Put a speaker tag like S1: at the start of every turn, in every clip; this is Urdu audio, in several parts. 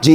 S1: جی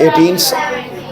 S1: 18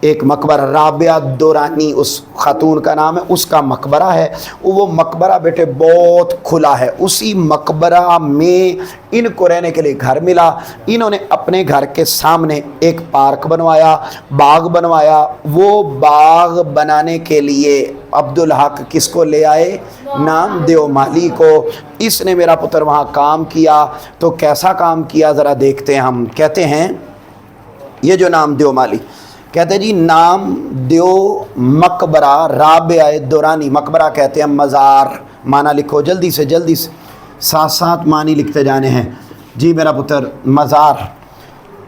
S1: ایک مقبرہ رابعہ دورانی اس خاتون کا نام ہے، اس کا مقبرہ ہے۔ وہ مقبرہ بیٹے بہت کھلا ہے، اسی مقبرہ میں ان کو رہنے کے لیے گھر ملا۔ انہوں نے اپنے گھر کے سامنے ایک پارک بنوایا، باغ بنوایا۔ وہ باغ بنانے کے لیے عبدالحق کس کو لے آئے؟ نامدیو مالی کو۔ اس نے میرا پتر وہاں کام کیا، تو کیسا کام کیا ذرا دیکھتے ہیں ہم۔ کہتے ہیں یہ جو نامدیو مالی کہتے ہیں جی نامدیو مقبرہ رابعہ دورانی، مقبرہ کہتے ہیں مزار، معنی لکھو جلدی سے ساتھ ساتھ معنی لکھتے جانے ہیں جی میرا پتر۔ مزار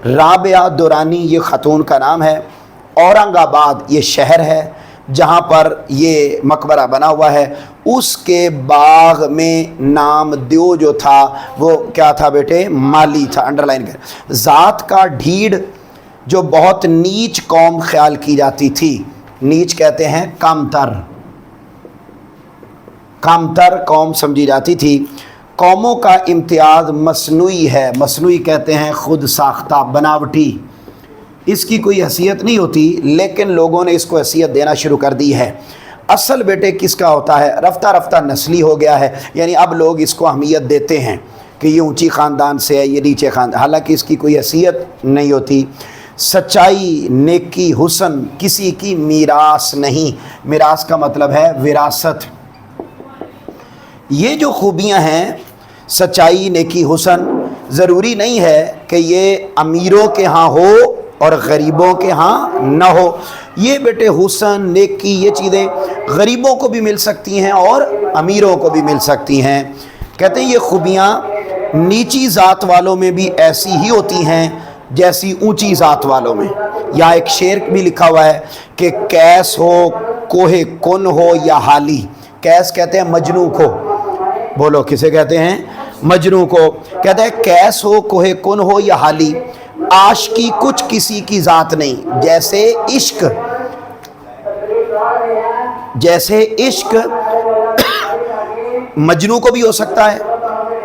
S1: رابعہ دورانی یہ خاتون کا نام ہے، اورنگ آباد یہ شہر ہے جہاں پر یہ مقبرہ بنا ہوا ہے۔ اس کے باغ میں نامدیو جو تھا وہ کیا تھا بیٹے؟ مالی تھا، انڈرلائن کر۔ ذات کا ڈھیڑ جو بہت نیچ قوم خیال کی جاتی تھی، نیچ کہتے ہیں کمتر قوم سمجھی جاتی تھی۔ قوموں کا امتیاز مصنوعی ہے، مصنوعی کہتے ہیں خود ساختہ، بناوٹی، اس کی کوئی حیثیت نہیں ہوتی، لیکن لوگوں نے اس کو حیثیت دینا شروع کر دی ہے۔ اصل بیٹے کس کا ہوتا ہے؟ رفتہ رفتہ نسلی ہو گیا ہے، یعنی اب لوگ اس کو اہمیت دیتے ہیں کہ یہ اونچی خاندان سے ہے، یہ نیچے خاندان، حالانکہ اس کی کوئی حیثیت نہیں ہوتی۔ سچائی، نیکی، حسن کسی کی میراث نہیں۔ میراث کا مطلب ہے وراثت۔ یہ جو خوبیاں ہیں سچائی، نیکی، حسن، ضروری نہیں ہے کہ یہ امیروں کے ہاں ہو اور غریبوں کے ہاں نہ ہو۔ یہ بیٹے حسن، نیکی، یہ چیزیں غریبوں کو بھی مل سکتی ہیں اور امیروں کو بھی مل سکتی ہیں۔ کہتے ہیں یہ خوبیاں نیچی ذات والوں میں بھی ایسی ہی ہوتی ہیں جیسی اونچی ذات والوں میں۔ یہاں ایک شعر بھی لکھا ہوا ہے کہ کیس ہو کوہ کن ہو یا حالی۔ کیس کہتے ہیں مجنوں کو، بولو کسے کہتے ہیں؟ مجنوں کو۔ کہتے ہیں کیس ہو کوہ کن ہو یا حالی، عاشقی کچھ کسی کی ذات نہیں۔ جیسے عشق مجنوں کو بھی ہو سکتا ہے،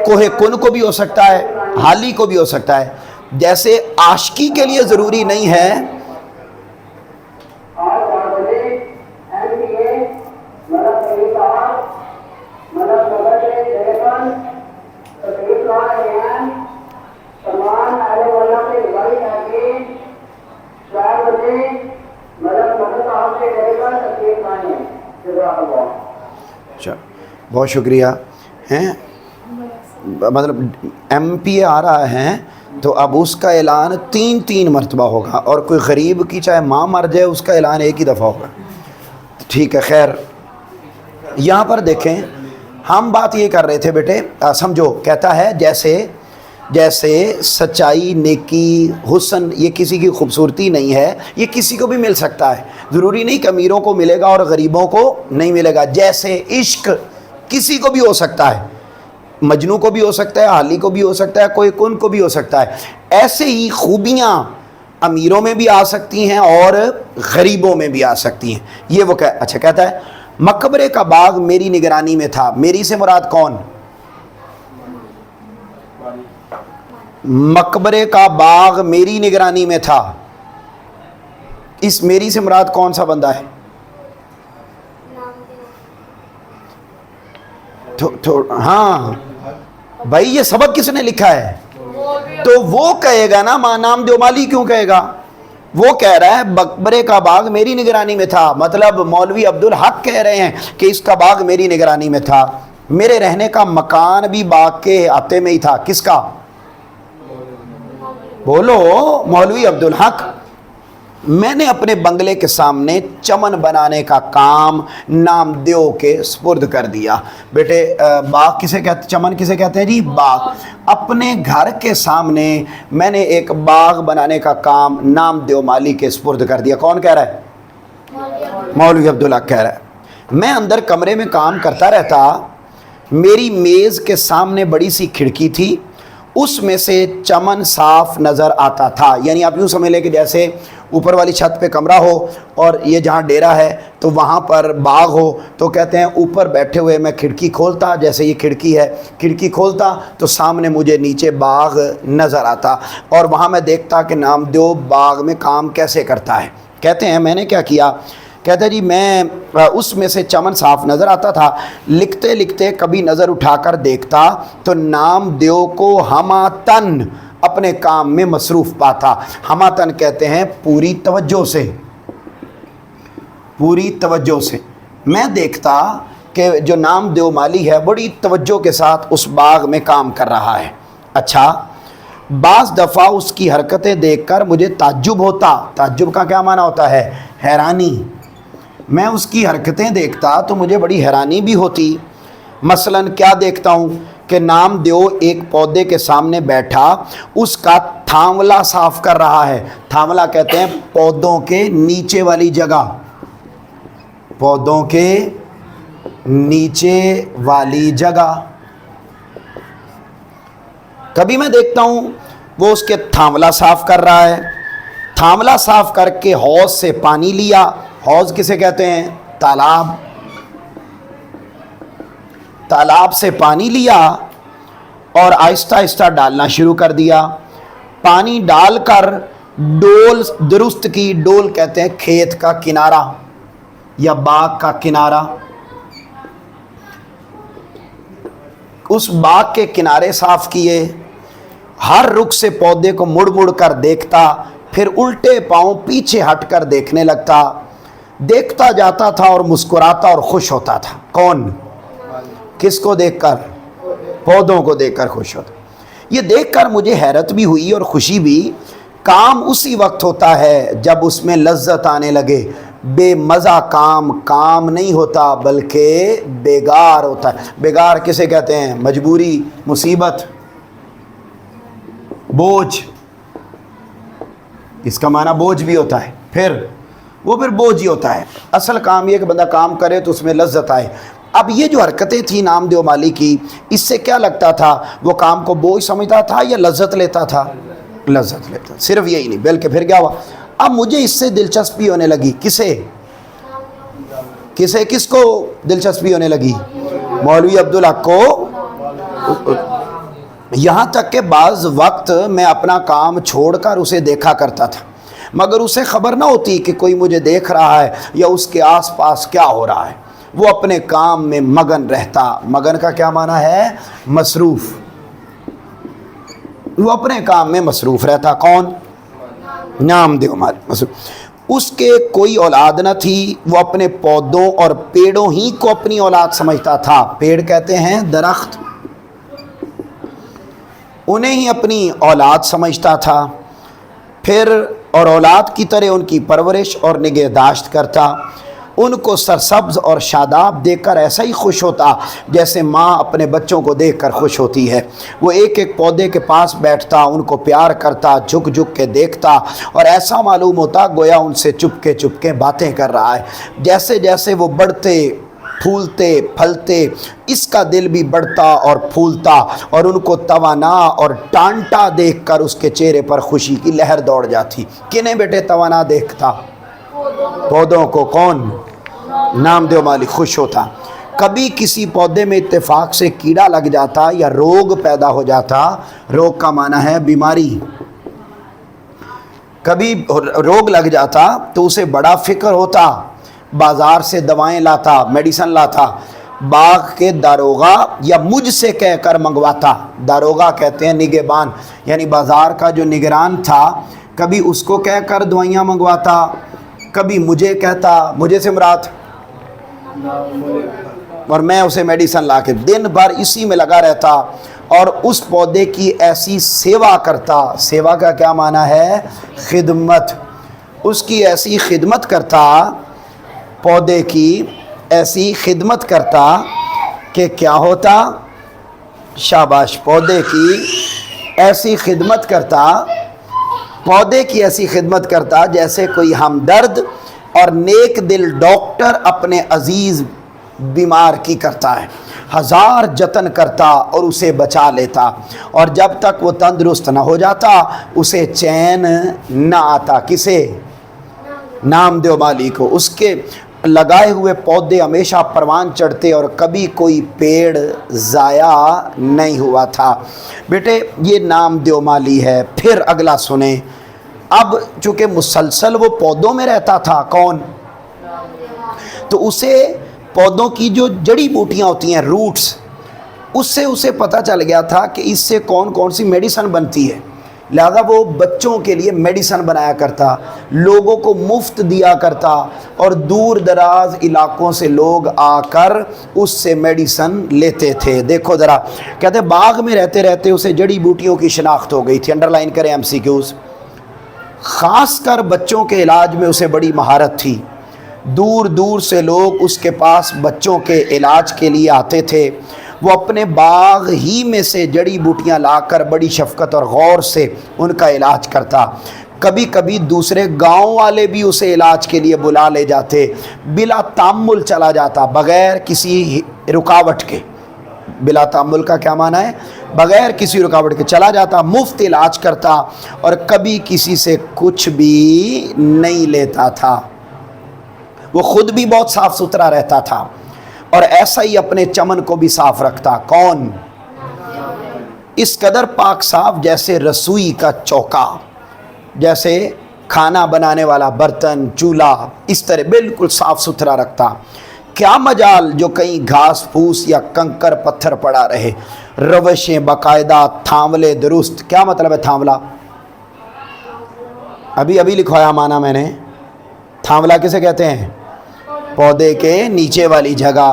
S1: کوہ کن کو بھی ہو سکتا ہے، حالی کو بھی ہو سکتا ہے، جیسے عاشقی کے لیے ضروری نہیں ہے بہت شکریہ ہیں، مطلب ایم پی اے آ رہا ہے تو اب اس کا اعلان 3 مرتبہ ہوگا، اور کوئی غریب کی چاہے ماں مر جائے اس کا اعلان ایک ہی دفعہ ہوگا۔ ٹھیک ہے، خیر یہاں پر دیکھیں ہم بات یہ کر رہے تھے بیٹے، سمجھو کہتا ہے جیسے سچائی، نیکی، حسن یہ کسی کی خوبصورتی نہیں ہے، یہ کسی کو بھی مل سکتا ہے، ضروری نہیں کہ امیروں کو ملے گا اور غریبوں کو نہیں ملے گا۔ جیسے عشق کسی کو بھی ہو سکتا ہے، مجنوں کو بھی ہو سکتا ہے، حالی کو بھی ہو سکتا ہے، کوئی کن کو بھی ہو سکتا ہے، ایسے ہی خوبیاں امیروں میں بھی آ سکتی ہیں اور غریبوں میں بھی آ سکتی ہیں۔ یہ وہ اچھا کہتا ہے مقبرے کا باغ میری نگرانی میں تھا۔ میری سے مراد کون؟ مقبرے کا باغ میری نگرانی میں تھا، اس میری سے مراد کون سا بندہ ہے؟ ہاں بھائی یہ سبق کس نے لکھا ہے؟ تو وہ کہے گا نا، ماں نامدیو مالی کیوں کہے گا؟ وہ کہہ رہا ہے مقبرے کا باغ میری نگرانی میں تھا، مطلب مولوی عبدالحق کہہ رہے ہیں کہ اس کا باغ میری نگرانی میں تھا۔ میرے رہنے کا مکان بھی باغ کے احاطے میں ہی تھا۔ کس کا؟ بولو، مولوی عبدالحق۔ میں نے اپنے بنگلے کے سامنے چمن بنانے کا کام نامدیو کے سپرد کر دیا۔ بیٹے باغ کسے کہتے، چمن کسے کہتے ہیں جی؟ باغ۔ اپنے گھر کے سامنے میں نے ایک باغ بنانے کا کام نامدیو مالی کے سپرد کر دیا۔ کون کہہ رہا ہے؟ مولوی عبدالحق کہہ رہا ہے۔ میں اندر کمرے میں کام کرتا رہتا، میری میز کے سامنے بڑی سی کھڑکی تھی، اس میں سے چمن صاف نظر آتا تھا۔ یعنی آپ یوں سمجھ لیں کہ جیسے اوپر والی چھت پہ کمرہ ہو اور یہ جہاں ڈیرا ہے تو وہاں پر باغ ہو، تو کہتے ہیں اوپر بیٹھے ہوئے میں کھڑکی کھولتا، جیسے یہ کھڑکی ہے، کھڑکی کھولتا تو سامنے مجھے نیچے باغ نظر آتا، اور وہاں میں دیکھتا کہ نامدیو باغ میں کام کیسے کرتا ہے۔ کہتے ہیں میں نے کیا کیا، کہتا ہے جی میں اس میں سے چمن صاف نظر آتا تھا، لکھتے لکھتے کبھی نظر اٹھا کر دیکھتا تو نامدیو کو ہماتن اپنے کام میں مصروف پاتا۔ ہماتن کہتے ہیں پوری توجہ سے، پوری توجہ سے۔ میں دیکھتا کہ جو نامدیو مالی ہے بڑی توجہ کے ساتھ اس باغ میں کام کر رہا ہے۔ اچھا، بعض دفعہ اس کی حرکتیں دیکھ کر مجھے تعجب ہوتا۔ تعجب کا کیا معنی ہوتا ہے؟ حیرانی۔ میں اس کی حرکتیں دیکھتا تو مجھے بڑی حیرانی بھی ہوتی۔ مثلاً کیا دیکھتا ہوں کہ نامدیو ایک پودے کے سامنے بیٹھا اس کا تھاملا صاف کر رہا ہے۔ تھاملا کہتے ہیں پودوں کے نیچے والی جگہ، پودوں کے نیچے والی جگہ۔ کبھی میں دیکھتا ہوں وہ اس کے تھاملا صاف کر رہا ہے، تھاملا صاف کر کے حوض سے پانی لیا۔ حوض کسے کہتے ہیں؟ تالاب۔ تالاب سے پانی لیا اور آہستہ آہستہ ڈالنا شروع کر دیا۔ پانی ڈال کر ڈول درست کی، ڈول کہتے ہیں کھیت کا کنارہ یا باغ کا کنارہ، اس باغ کے کنارے صاف کیے۔ ہر رخ سے پودے کو مڑ مڑ کر دیکھتا، پھر الٹے پاؤں پیچھے ہٹ کر دیکھنے لگتا۔ دیکھتا جاتا تھا اور مسکراتا اور خوش ہوتا تھا۔ کون؟ کس کو دیکھ کر؟ پودوں کو دیکھ کر خوش ہوتا۔ یہ دیکھ کر مجھے حیرت بھی ہوئی اور خوشی بھی۔ کام اسی وقت ہوتا ہے جب اس میں لذت آنے لگے۔ بے مزہ کام کام نہیں ہوتا بلکہ بیگار ہوتا ہے۔ بیگار کسے کہتے ہیں؟ مجبوری، مصیبت، بوجھ۔ اس کا معنی بوجھ بھی ہوتا ہے، پھر بوجھ ہی ہوتا ہے۔ اصل کام یہ کہ بندہ کام کرے تو اس میں لذت آئے۔ اب یہ جو حرکتیں تھیں نامدیو مالی کی، اس سے کیا لگتا تھا؟ وہ کام کو بوجھ سمجھتا تھا یا لذت لیتا تھا؟ لذت لیتا۔ صرف یہی نہیں بلکہ پھر کیا ہوا؟ اب مجھے اس سے دلچسپی ہونے لگی۔ کس کو دلچسپی ہونے لگی؟ مولوی عبدالحق کو۔ یہاں تک کہ بعض وقت میں اپنا کام چھوڑ کر اسے دیکھا کرتا تھا، مگر اسے خبر نہ ہوتی کہ کوئی مجھے دیکھ رہا ہے یا اس کے آس پاس کیا ہو رہا ہے۔ وہ اپنے کام میں مگن رہتا۔ مگن کا کیا معنی ہے؟ مصروف۔ وہ اپنے کام میں مصروف رہتا۔ کون؟ نامدیو مالی مصروف۔ اس کے کوئی اولاد نہ تھی، وہ اپنے پودوں اور پیڑوں ہی کو اپنی اولاد سمجھتا تھا۔ پیڑ کہتے ہیں درخت، انہیں ہی اپنی اولاد سمجھتا تھا۔ پھر اور اولاد کی طرح ان کی پرورش اور نگہداشت کرتا۔ ان کو سرسبز اور شاداب دیکھ کر ایسا ہی خوش ہوتا جیسے ماں اپنے بچوں کو دیکھ کر خوش ہوتی ہے۔ وہ ایک ایک پودے کے پاس بیٹھتا، ان کو پیار کرتا، جھک جھک کے دیکھتا اور ایسا معلوم ہوتا گویا ان سے چپکے چپکے باتیں کر رہا ہے۔ جیسے جیسے وہ بڑھتے، پھولتے، پھلتے، اس کا دل بھی بڑھتا اور پھولتا اور ان کو توانا اور ٹانٹا دیکھ کر اس کے چہرے پر خوشی کی لہر دوڑ جاتی۔ کنہیں بیٹے توانا دیکھتا؟ پودوں کو۔ کون؟ نامدیو مالی خوش ہوتا۔ کبھی کسی پودے میں اتفاق سے کیڑا لگ جاتا یا روگ پیدا ہو جاتا۔ روگ کا معنی ہے بیماری۔ کبھی روگ لگ جاتا تو اسے بڑا فکر ہوتا، بازار سے دوائیں لاتا، میڈیسن لاتا، باغ کے داروغہ یا مجھ سے کہہ کر منگواتا۔ داروغہ کہتے ہیں نگہبان، یعنی بازار کا جو نگران تھا، کبھی اس کو کہہ کر دوائیاں منگواتا، کبھی مجھے کہتا، مجھے سے مراد، اور میں اسے میڈیسن لا کے دن بھر اسی میں لگا رہتا اور اس پودے کی ایسی سیوا کرتا۔ سیوا کا کیا معنی ہے؟ خدمت۔ اس کی ایسی خدمت کرتا، پودے کی ایسی خدمت کرتا کہ کیا ہوتا؟ شاباش۔ پودے کی ایسی خدمت کرتا، پودے کی ایسی خدمت کرتا جیسے کوئی ہمدرد اور نیک دل ڈاکٹر اپنے عزیز بیمار کی کرتا ہے۔ ہزار جتن کرتا اور اسے بچا لیتا، اور جب تک وہ تندرست نہ ہو جاتا اسے چین نہ آتا۔ کسے؟ نامدیو مالی کو۔ اس کے لگائے ہوئے پودے ہمیشہ پروان چڑھتے اور کبھی کوئی پیڑ ضائع نہیں ہوا تھا۔ بیٹے یہ نامدیو مالی ہے۔ پھر اگلا سنیں، اب چونکہ مسلسل وہ پودوں میں رہتا تھا، کون؟ تو اسے پودوں کی جو جڑی بوٹیاں ہوتی ہیں، روٹس، اس سے اسے پتہ چل گیا تھا کہ اس سے کون کون سی میڈیسن بنتی ہے، لہذا وہ بچوں کے لیے میڈیسن بنایا کرتا، لوگوں کو مفت دیا کرتا، اور دور دراز علاقوں سے لوگ آ کر اس سے میڈیسن لیتے تھے۔ دیکھو ذرا، کہتے باغ میں رہتے رہتے اسے جڑی بوٹیوں کی شناخت ہو گئی تھی۔ انڈر لائن کریں ایم سی کیوز۔ خاص کر بچوں کے علاج میں اسے بڑی مہارت تھی، دور دور سے لوگ اس کے پاس بچوں کے علاج کے لیے آتے تھے، وہ اپنے باغ ہی میں سے جڑی بوٹیاں لا کر بڑی شفقت اور غور سے ان کا علاج کرتا۔ کبھی کبھی دوسرے گاؤں والے بھی اسے علاج کے لیے بلا لے جاتے، بلا تامل چلا جاتا، بغیر کسی رکاوٹ کے۔ بلا تامل کا کیا معنی ہے؟ بغیر کسی رکاوٹ کے چلا جاتا، مفت علاج کرتا، اور کبھی کسی سے کچھ بھی نہیں لیتا تھا۔ وہ خود بھی بہت صاف ستھرا رہتا تھا، اور ایسا ہی اپنے چمن کو بھی صاف رکھتا۔ کون؟ اس قدر پاک صاف جیسے رسوئی کا چوکا، جیسے کھانا بنانے والا برتن، چولہا، اس طرح بالکل صاف ستھرا رکھتا۔ کیا مجال جو کہیں گھاس پھوس یا کنکر پتھر پڑا رہے، روشیں باقاعدہ، تھاملے درست۔ کیا مطلب ہے تھاملہ؟ ابھی لکھوایا معنی میں نے۔ تھاملہ کسے کہتے ہیں؟ پودے کے نیچے والی جگہ۔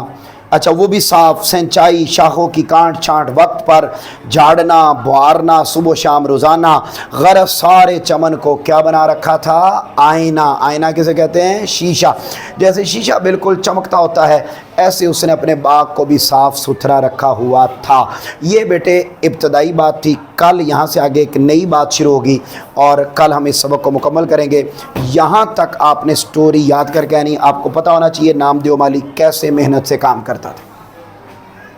S1: اچھا، وہ بھی صاف، سینچائی، شاخوں کی کانٹ چھانٹ وقت پر، جھاڑنا بوارنا صبح و شام روزانہ۔ غرض سارے چمن کو کیا بنا رکھا تھا؟ آئینہ۔ آئینہ کسے کہتے ہیں؟ شیشہ۔ جیسے شیشہ بالکل چمکتا ہوتا ہے، ایسے اس نے اپنے باغ کو بھی صاف ستھرا رکھا ہوا تھا۔ یہ بیٹے ابتدائی بات تھی۔ کل یہاں سے آگے ایک نئی بات شروع ہوگی، اور کل ہم اس سبق کو مکمل کریں گے۔ یہاں تک آپ نے سٹوری یاد کر کے آنی۔ آپ کو پتہ ہونا چاہیے نامدیو مالک کیسے محنت سے کام کرتا تھا۔